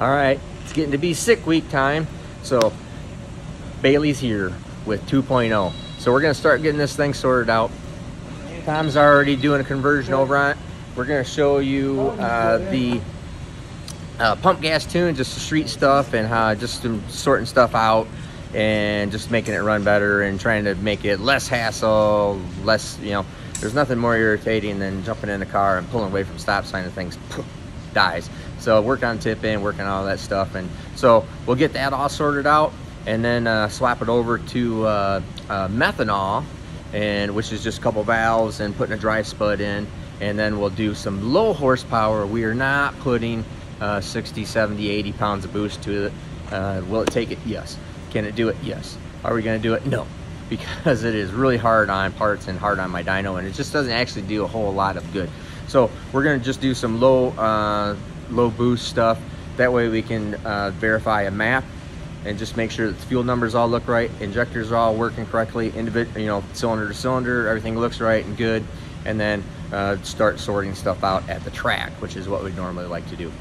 All right, it's getting to be sick week time. So Bailey's here with 2.0. So we're gonna start getting this thing sorted out. Tom's already doing a conversion over on it. We're gonna show you the pump gas tune, just the street stuff, and how just sorting stuff out and just making it run better and trying to make it less hassle, less, you know, there's nothing more irritating than jumping in the car and pulling away from stop sign and things dies. So work on tip-in, working on all that stuff, and so we'll get that all sorted out and then swap it over to methanol, and which is just a couple valves and putting a dry spud in, and then we'll do some low horsepower. We are not putting 60, 70, 80 pounds of boost to it. Will it take it? Yes. Can it do it? Yes. Are we going to do it? No, because it is really hard on parts and hard on my dyno, and it just doesn't actually do a whole lot of good. So we're going to just do some low boost stuff. That way we can verify a map and just make sure that the fuel numbers all look right, injectors are all working correctly, you know, cylinder to cylinder, everything looks right and good, and then start sorting stuff out at the track, which is what we'd normally like to do.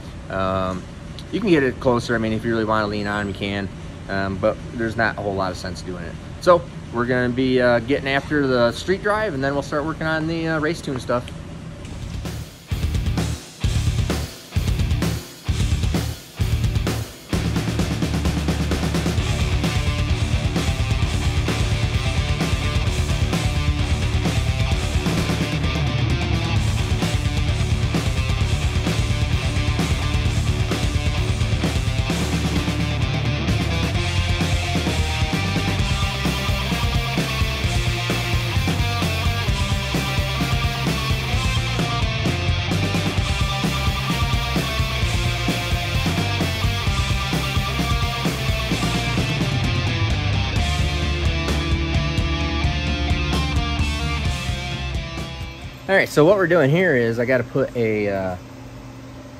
You can get it closer. I mean, if you really want to lean on, you can, but there's not a whole lot of sense doing it. So we're going to be getting after the street drive, and then we'll start working on the race tune stuff. All right, so what we're doing here is I got to put a,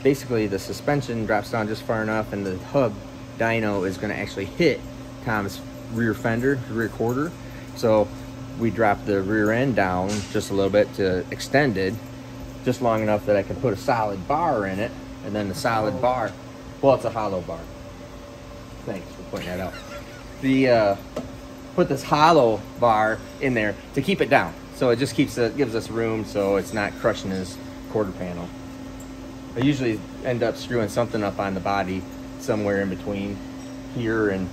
basically the suspension drops down just far enough, and the hub dyno is going to actually hit Tom's rear fender, rear quarter. So we drop the rear end down just a little bit to extend it, just long enough that I can put a solid bar in it, and then the solid bar, well, it's a hollow bar. Thanks for pointing that out. The put this hollow bar in there to keep it down. So it just gives us room so it's not crushing his quarter panel. I usually end up screwing something up on the body somewhere in between here and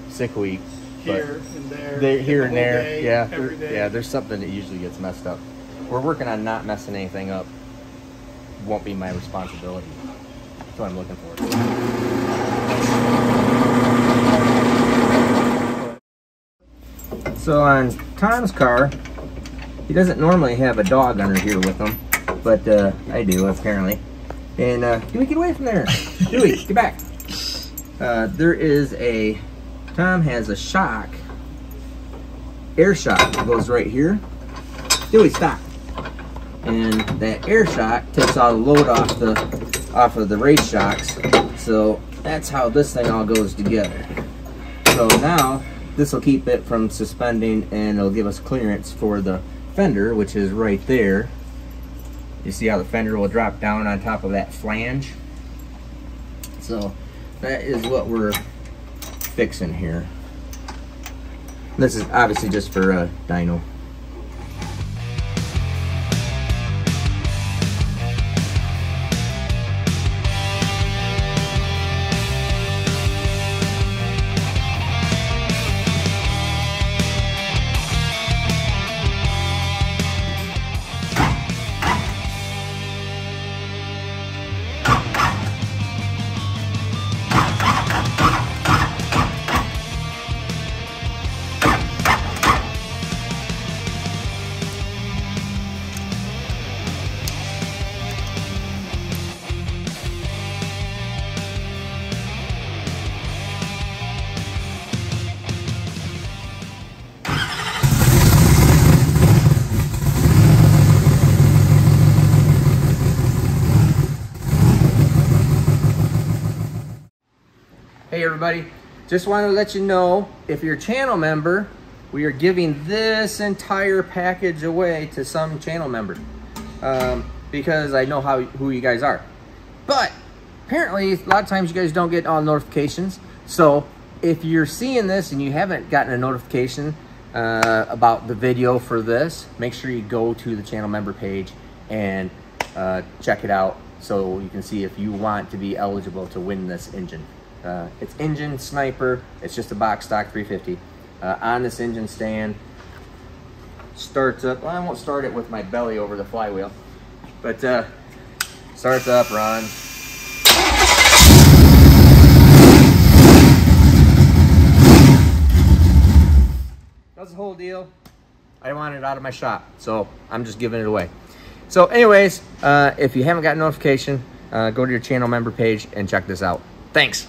sick week. Here and there. Here and there, day, yeah. Every day. Yeah, there's something that usually gets messed up. We're working on not messing anything up. Won't be my responsibility. That's what I'm looking for. So on Tom's car, he doesn't normally have a dog under here with him, but I do apparently. And Dewey, get away from there. Dewey, get back. There is Tom has a shock, air shock that goes right here. Dewey, stop. And that air shock takes all the load off of the race shocks. So that's how this thing all goes together. So now this will keep it from suspending, and it'll give us clearance for the fender, which is right there. You see how the fender will drop down on top of that flange? So that is what we're fixing here. This is obviously just for dyno. Hey everybody, just wanted to let you know, if you're a channel member, we are giving this entire package away to some channel member, because I know who you guys are. But apparently, a lot of times you guys don't get all notifications. So if you're seeing this and you haven't gotten a notification about the video for this, make sure you go to the channel member page and check it out so you can see if you want to be eligible to win this engine. It's Engine Sniper. It's just a box stock 350 on this engine stand. Starts up. Well, I won't start it with my belly over the flywheel, but starts up, runs. That's the whole deal. I want it out of my shop, so I'm just giving it away. So anyways, if you haven't got a notification, go to your channel member page and check this out. Thanks.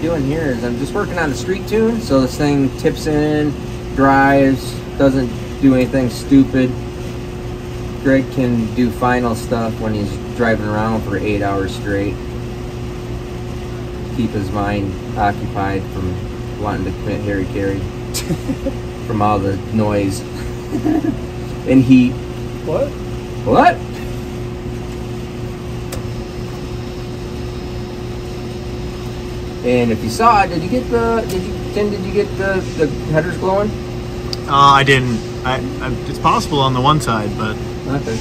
Doing here is I'm just working on the street tune, so this thing tips in, drives, doesn't do anything stupid. Greg can do final stuff when he's driving around for 8 hours straight. Keep his mind occupied from wanting to commit hara-kiri from all the noise and heat. What? What? And if you saw it, did you get the headers glowing? I didn't. It's possible on the one side, but okay.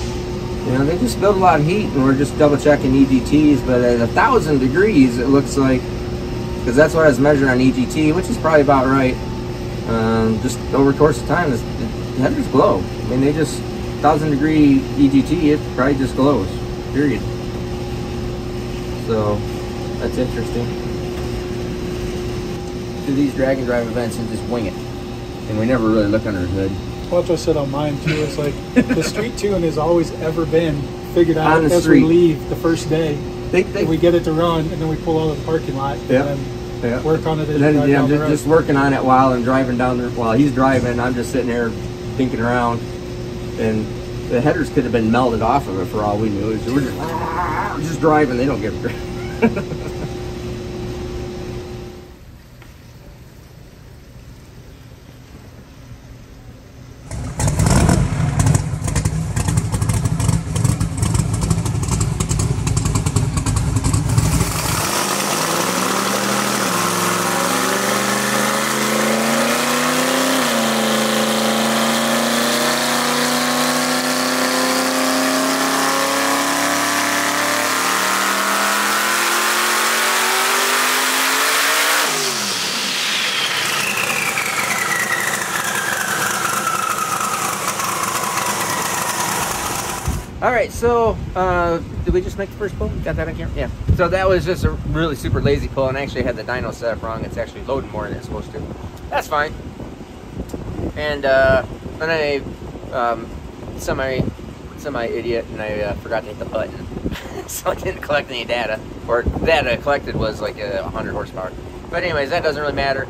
You know, they just build a lot of heat, and we're just double checking EGTs. But at 1,000 degrees, it looks like, because that's what I was measuring on EGT, which is probably about right. Just over the course of time, the headers glow. I mean, they just 1,000 degree EGT, it probably just glows. Period. So that's interesting. Do these drag and drive events and just wing it, and we never really look under the hood. Well, that's what I said on mine too. It's like the street tune has always ever been figured out as street. we leave the first day. We get it to run, and then we pull out of the parking lot and then work on it. And then I'm just working on it while I'm driving down there. While he's driving, I'm just sitting there thinking around, and the headers could have been melted off of it for all we knew. We're just driving. They don't give a All right, so did we just make the first pull? Got that on camera? Yeah. So that was just a really super lazy pull, and I actually had the dyno set up wrong. It's actually loading more than it's supposed to. That's fine. And then I semi-idiot, and I forgot to hit the button, so I didn't collect any data. Or data I collected was like 100 horsepower. But anyways, that doesn't really matter.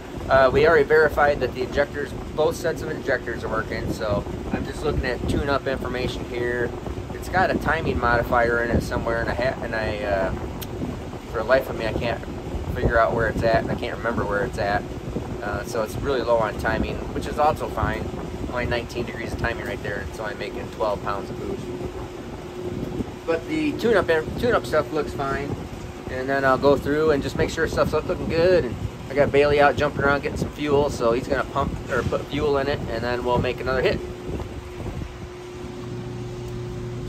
We already verified that the injectors, both sets of injectors are working, so I'm just looking at tune-up information here. It's got a timing modifier in it somewhere, and I for the life of me, I can't figure out where it's at, and I can't remember where it's at. So it's really low on timing, which is also fine. Only 19 degrees of timing right there, and it's only making 12 pounds of boost. But the tune-up stuff looks fine, and then I'll go through and just make sure stuff's looking good. And I got Bailey out jumping around getting some fuel, so he's gonna pump or put fuel in it, and then we'll make another hit.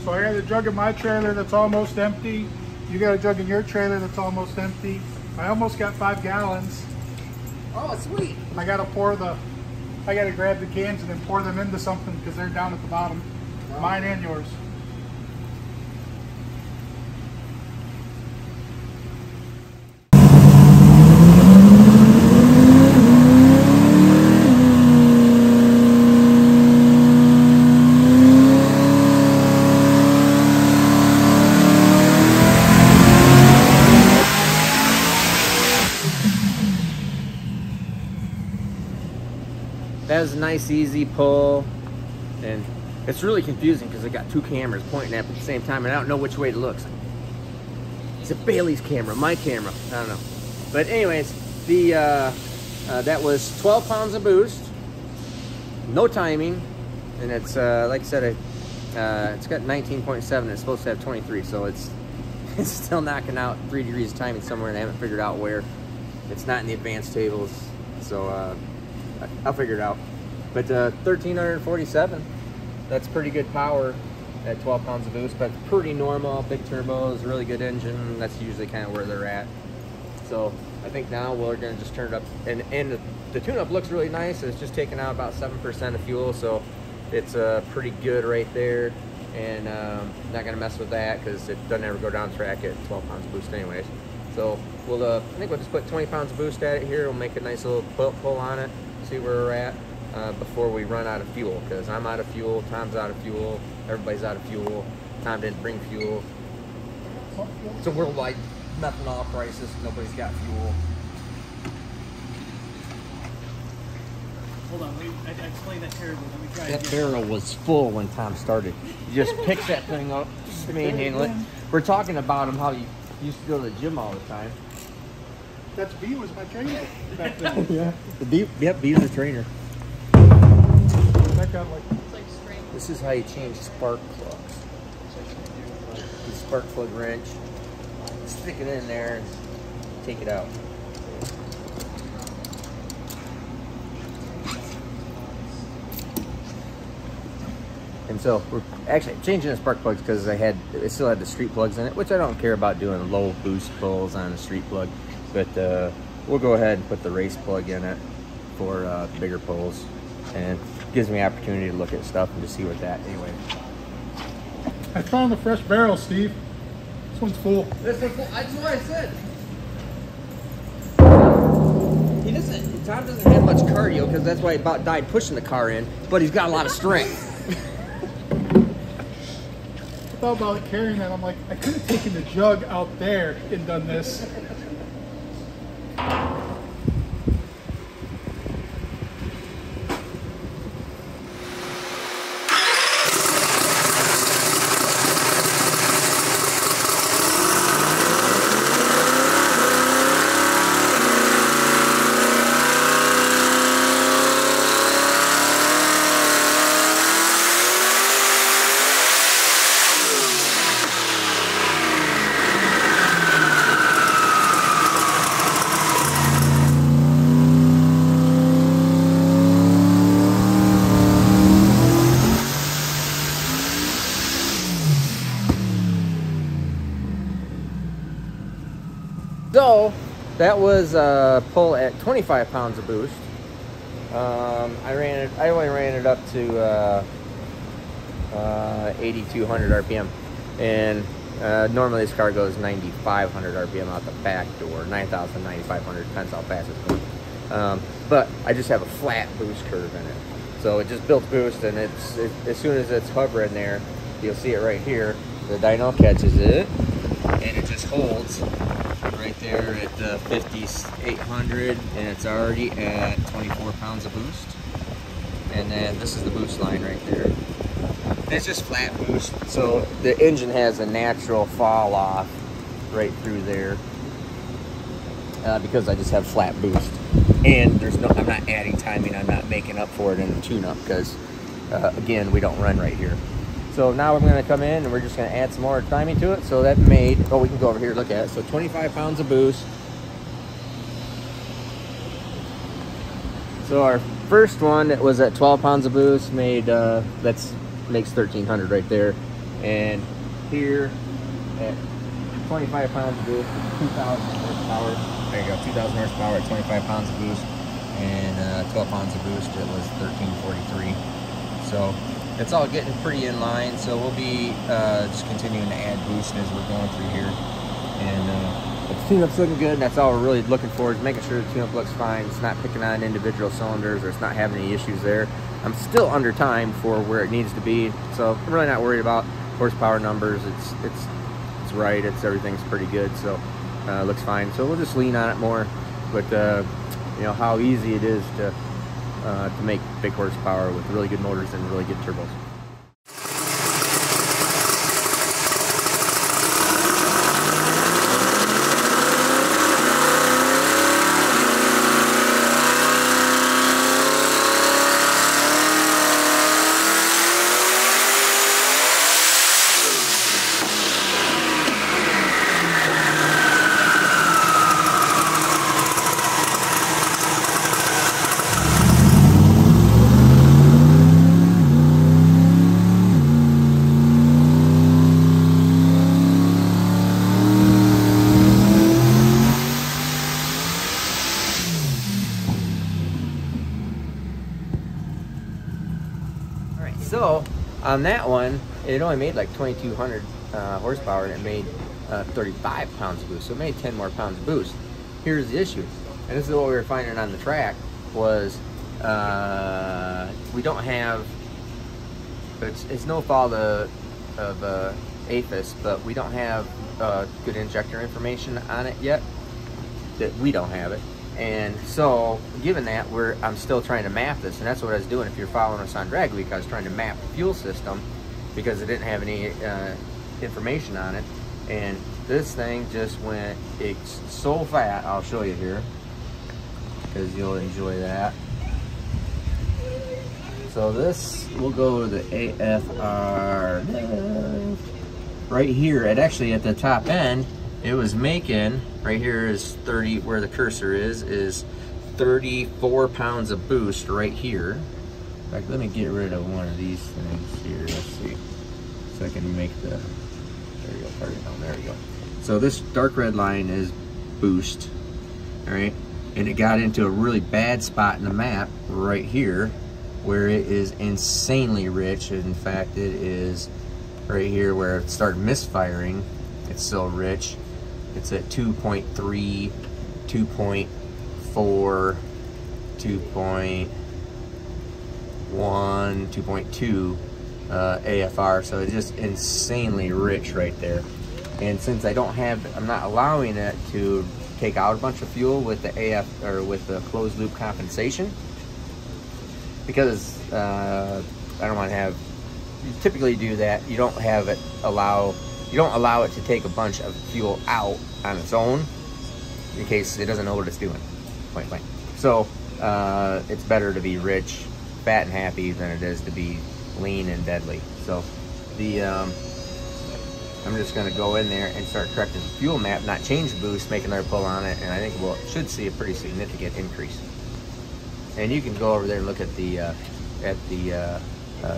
So I got a jug in my trailer that's almost empty. You got a jug in your trailer that's almost empty. I almost got 5 gallons. Oh, sweet. I gotta grab the cans and then pour them into something because they're down at the bottom. Wow. Mine and yours. has a nice easy pull, and it's really confusing because I got two cameras pointing at the same time, and I don't know which way to look. It's a Bailey's camera, my camera, I don't know. But anyways, the that was 12 pounds of boost, no timing, and it's like I said, it's got 19.7. It's supposed to have 23, so it's still knocking out 3 degrees of timing somewhere, and I haven't figured out where. It's not in the advanced tables, so I'll figure it out. But 1347, that's pretty good power at 12 pounds of boost, but pretty normal. Big turbos, really good engine. That's usually kind of where they're at. So I think now we're gonna just turn it up, and the tune-up looks really nice. It's just taking out about 7% of fuel, so it's pretty good right there. And not gonna mess with that because it doesn't ever go down track at 12 pounds of boost anyways. So we'll I think we'll just put 20 pounds of boost at it here. We'll make a nice little pull on it, see where we're at before we run out of fuel, because I'm out of fuel, Tom's out of fuel, everybody's out of fuel. Tom didn't bring fuel. It's a worldwide methanol crisis. Nobody's got fuel. Hold on, I explained that terribly. Let me try That again. barrel was full when Tom started. You just pick that thing up, just manhandle it. We're talking about him, how you used to go to the gym all the time. That's B was my trainer back then. Yeah. The B, yep, B's the trainer. That got like, This is how you change spark plugs. The spark plug wrench. Stick it in there and take it out. And so we're actually changing the spark plugs because it still had the street plugs in it, which I don't care about doing low boost pulls on the street plug. But we'll go ahead and put the race plug in it for bigger pulls, and gives me opportunity to look at stuff and to see what that anyway. I found the fresh barrel, Steve. This one's full. That's what I said. Tom doesn't have much cardio because that's why he about died pushing the car in, but he's got a lot of strength. I thought about carrying that. I'm like, I could have taken the jug out there and done this. So that was pull at 25 pounds of boost. I only ran it up to 8,200 RPM, and normally this car goes 9,500 RPM out the back door, 9,000, 9,500, depends how fast it's going. But I just have a flat boost curve in it, so it just built boost, and as soon as it's hovering there, you'll see it right here. The dyno catches it, and it just holds right there at 5,800, and it's already at 24 pounds of boost. And then this is the boost line right there. And it's just flat boost, so the engine has a natural fall off right through there because I just have flat boost, and I'm not adding timing. I'm not making up for it in the tune-up because again, we don't run right here. So now we're going to come in and we're just going to add some more timing to it. So that made, oh, we can go over here, look at it. So 25 pounds of boost. So our first one that was at 12 pounds of boost makes 1,300 right there. And here at 25 pounds of boost, 2,000 horsepower. There you go, 2,000 horsepower at 25 pounds of boost. And 12 pounds of boost, it was 1,343. So it's all getting pretty in line, so we'll be just continuing to add boost as we're going through here. And the tune-up's looking good, and that's all we're really looking for, is making sure the tune-up looks fine. It's not picking on individual cylinders, or it's not having any issues there. I'm still under time for where it needs to be, so I'm really not worried about horsepower numbers. It's right, everything's pretty good, so looks fine. So we'll just lean on it more, but you know how easy it is to to make big horsepower with really good motors and really good turbos. So on that one, it only made like 2,200 horsepower, and it made 35 pounds of boost. So it made 10 more pounds of boost. Here's the issue, and this is what we were finding on the track, was we don't have, it's no fault of APHIS, but we don't have good injector information on it yet. That we don't have it. And so, given that, I'm still trying to map this, and that's what I was doing. If you're following us on Drag Week, I was trying to map the fuel system because it didn't have any information on it. And this thing just went, it's so fat. I'll show you here because you'll enjoy that. So this will go to the AFR right here. It actually, at the top end, it was making, right here is 30, where the cursor is 34 pounds of boost right here. In fact, let me get rid of one of these things here. Let's see. So I can make the, there you go, target down, there you go. So this dark red line is boost, all right? And it got into a really bad spot in the map right here where it is insanely rich. In fact, it is right here where it started misfiring. It's so rich. It's at 2.3, 2.4, 2.1, 2.2 AFR. So it's just insanely rich right there. And since I don't have, I'm not allowing it to take out a bunch of fuel with the with the closed loop compensation, because I don't want to have, you typically do that. You don't have it you don't allow it to take a bunch of fuel out on its own in case it doesn't know what it's doing, point blank. So it's better to be rich, fat, and happy than it is to be lean and deadly. So the I'm just going to go in there and start correcting the fuel map, not change the boost, make another pull on it, and I think we'll should see a pretty significant increase. And you can go over there and look at the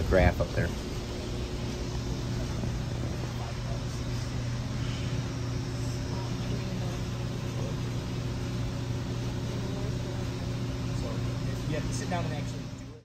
graph up there. You have to sit down and actually do it.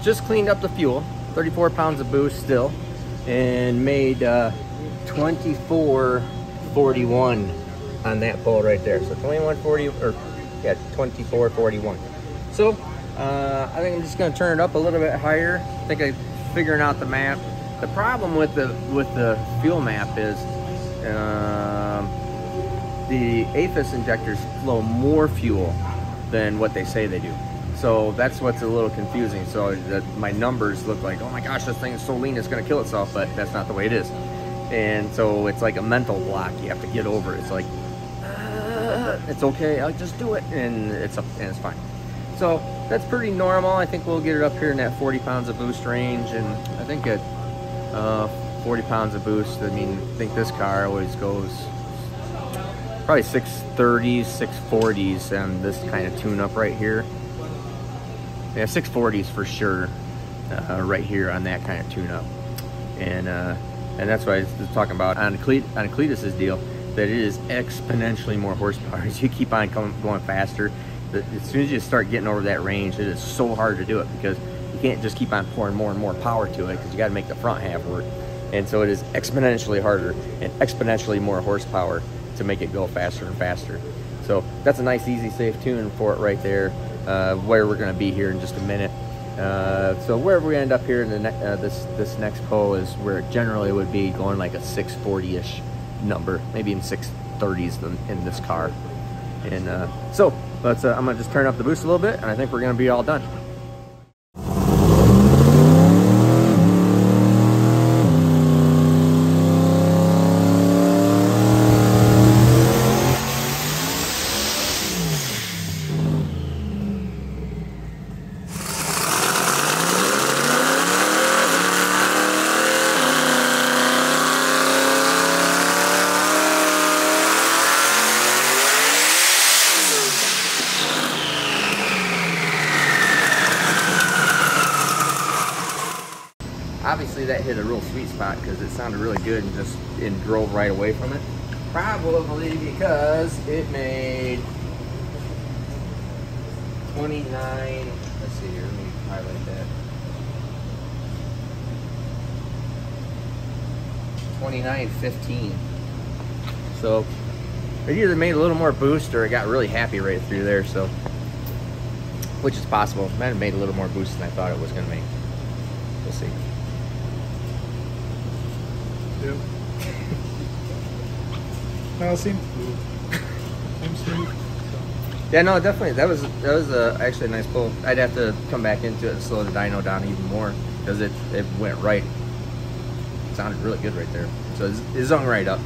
Just cleaned up the fuel, 34 pounds of boost still, and made 24.41 on that pull right there. So 21.40, or yeah, 24.41. So I think I'm just going to turn it up a little bit higher. I think I'm figuring out the map. The problem with the fuel map is the APHIS injectors flow more fuel than what they say they do. So that's what's a little confusing. So that my numbers look like, oh my gosh, this thing is so lean it's going to kill itself, but that's not the way it is. And so it's like a mental block you have to get over. It's like, it's okay, I'll just do it, and it's fine. So that's pretty normal. I think we'll get it up here in that 40 pounds of boost range, and I think at 40 pounds of boost, I mean, I think this car always goes probably 630s, 640s, and this kind of tune up right here. Yeah, 640s for sure, right here on that kind of tune-up. And And that's why I was talking about on Cletus's deal, that it is exponentially more horsepower as you keep on going faster. As soon as you start getting over that range, it is so hard to do it because you can't just keep on pouring more and more power to it because you got to make the front half work. And so it is exponentially harder and exponentially more horsepower to make it go faster and faster. So that's a nice, easy, safe tune for it right there, where we're going to be here in just a minute. So wherever we end up here in the this next pull is where it generally would be going like a 640-ish number, maybe in 630s in this car. And so I'm gonna just turn up the boost a little bit, and I think we're gonna be all done. Obviously that hit a real sweet spot because it sounded really good and drove right away from it. Probably because it made 29, let's see here, let me highlight that. 29.15. So it either made a little more boost or it got really happy right through there, so which is possible. It might have made a little more boost than I thought it was gonna make. We'll see. Yep. No, it seemed smooth. Yeah, no, definitely. That was actually a nice pull. I'd have to come back into it and slow the dyno down even more because it went right. It sounded really good right there. So it zung right up,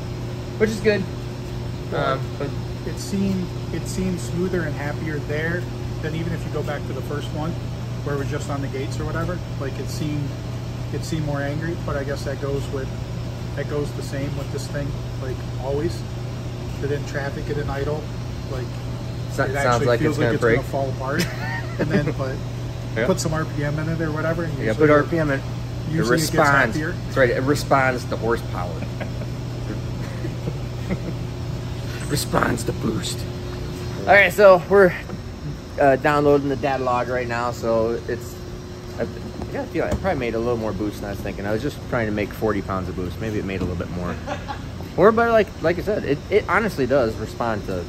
which is good. But it seemed smoother and happier there than even if you go back to the first one where it was just on the gates or whatever. Like it seemed more angry, but I guess that goes the same with this thing, like always. It in traffic, it in idle, like it sounds like it's gonna break, gonna fall apart. And then put some RPM in it or whatever. And yeah, put RPM in. It responds. It That's right. It responds to horsepower. Responds to boost. All right, so we're downloading the data log right now. So it's. I got a feeling it probably made a little more boost than I was thinking. I was just trying to make 40 pounds of boost. Maybe it made a little bit more. But like I said, it honestly does respond to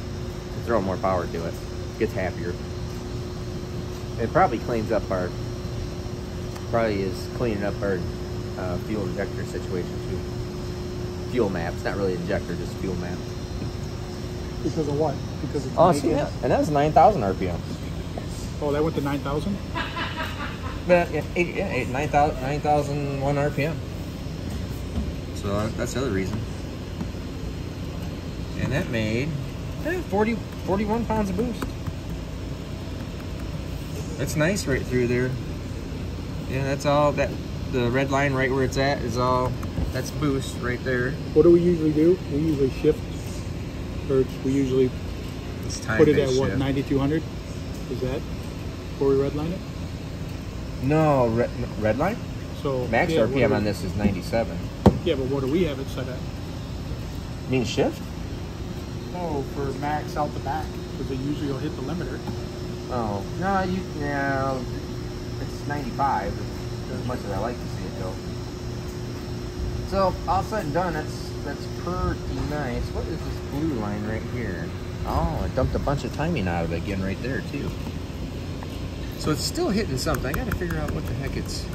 throw more power to it. Gets happier. It probably cleans up our. Probably is cleaning up our fuel injector situation too. Fuel map. It's not really injector, just fuel map. Because of what? Because it's oh, see that? And that was 9,000 RPM. Oh, that went to 9,000? But yeah, 9,001 RPM. So that's the other reason. And that made 41 pounds of boost. That's nice right through there. Yeah, that's all that the red line right where it's at is all that's boost right there. What do we usually do? We usually shift, or we usually put it at what, shift. 9,200? Is that where we redline it? No, red line? So max RPM on this is 97. Yeah, but what do we have it set at? You mean shift? No, for max out the back, because it usually will hit the limiter. Oh, no, it's 95, as much as I like to see it go. So, all said and done, that's pretty nice. What is this blue line right here? Oh, I dumped a bunch of timing out of it again right there, too. So it's still hitting something. I gotta figure out what the heck it's...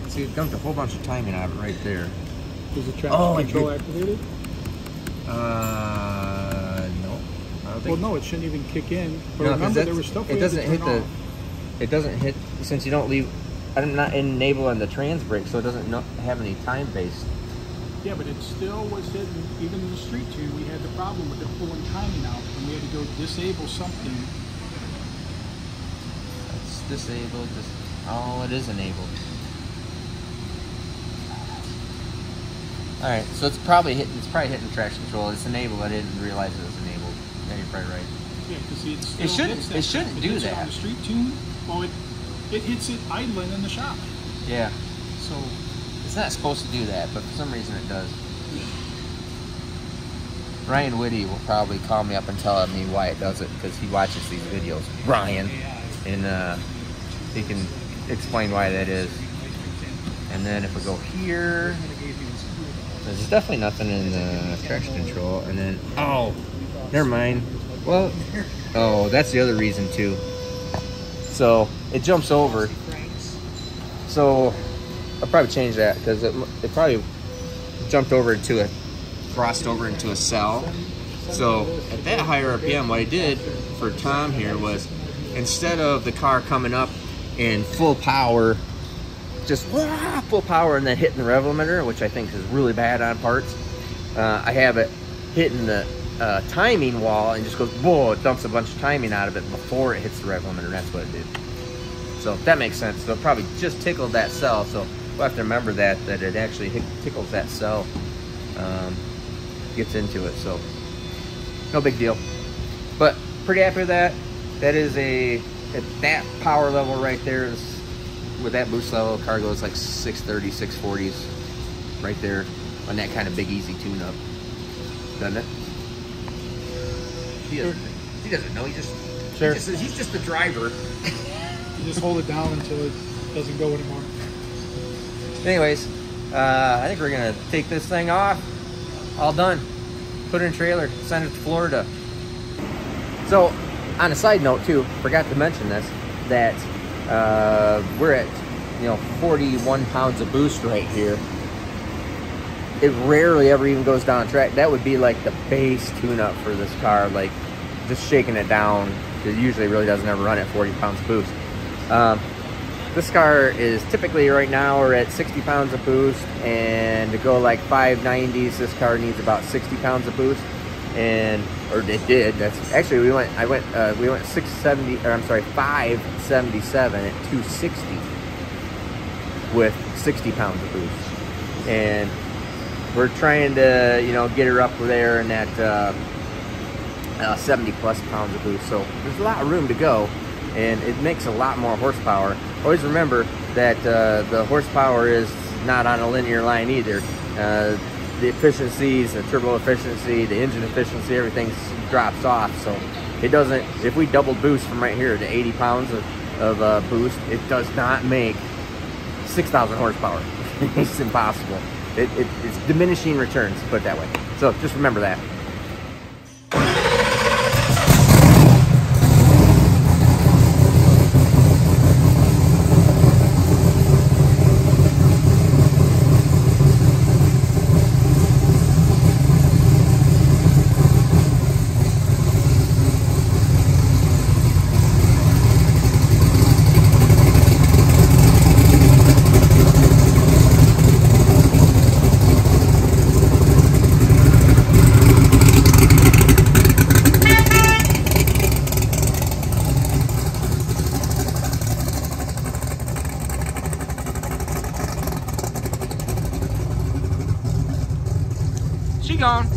See, it dumped a whole bunch of timing out of it right there. Is the traction control activated? No. I don't think. Well, no, it shouldn't even kick in. But no, remember, there was stuff we it doesn't hit the. off. It doesn't hit since you don't leave. I'm not enabling the trans brake, so it doesn't have any time based. Yeah, but it still was hitting. Even in the street tune, we had the problem with it pulling timing out, and we had to go disable something. It's disabled. Oh, it is enabled. All right, so it's probably hitting traction control. It's enabled. I didn't realize it was enabled. Yeah, you're probably right. Yeah, because it still it shouldn't do that on the street tune. Well, it hits it idling in the shop. Yeah. So It's not supposed to do that, but for some reason it does. Ryan Whitty will probably call me up and tell me why it does it, because he watches these videos. Ryan, and he can explain why that is. And then if we go here, there's definitely nothing in the traction control. And then, oh, never mind. Well, oh, that's the other reason too. So it jumps over. So I'll probably change that, because it probably jumped over into crossed over into a cell. So at that higher RPM, what I did for Tom here was, instead of the car coming up in full power, just full power and then hitting the rev limiter, which I think is really bad on parts, I have it hitting the timing wall and just goes, whoa, it dumps a bunch of timing out of it before it hits the rev limiter. That's what it did. So that makes sense. So it probably just tickled that cell. So we'll have to remember that it actually tickles that cell, gets into it. So no big deal. But pretty happy with that. That is at that power level right there, is with that boost level, car goes like 630, 640s right there on that kind of big easy tune-up, doesn't it? He doesn't know. He's just the driver. You just hold it down until it doesn't go anymore. Anyways, I think we're gonna take this thing off. All done. Put it in a trailer. Send it to Florida. So, on a side note too, forgot to mention this, that we're at 41 pounds of boost right here. It rarely ever even goes down track. That would be like the base tune-up for this car, like just shaking it down. It usually really doesn't ever run at 40 pounds of boost. This car is typically right now we're at 60 pounds of boost, and to go like 590s, this car needs about 60 pounds of boost, or it did. That's actually we went 670, or I'm sorry, 577 at 260 with 60 pounds of boost, and we're trying to get her up there in that 70 plus pounds of boost. So there's a lot of room to go, and it makes a lot more horsepower. Always remember that the horsepower is not on a linear line either. The efficiencies, the turbo efficiency, the engine efficiency, everything drops off. So it doesn't, if we double boost from right here to 80 pounds of boost, it does not make 6,000 horsepower. It's impossible. It's diminishing returns, put it that way. So just remember that. She gone.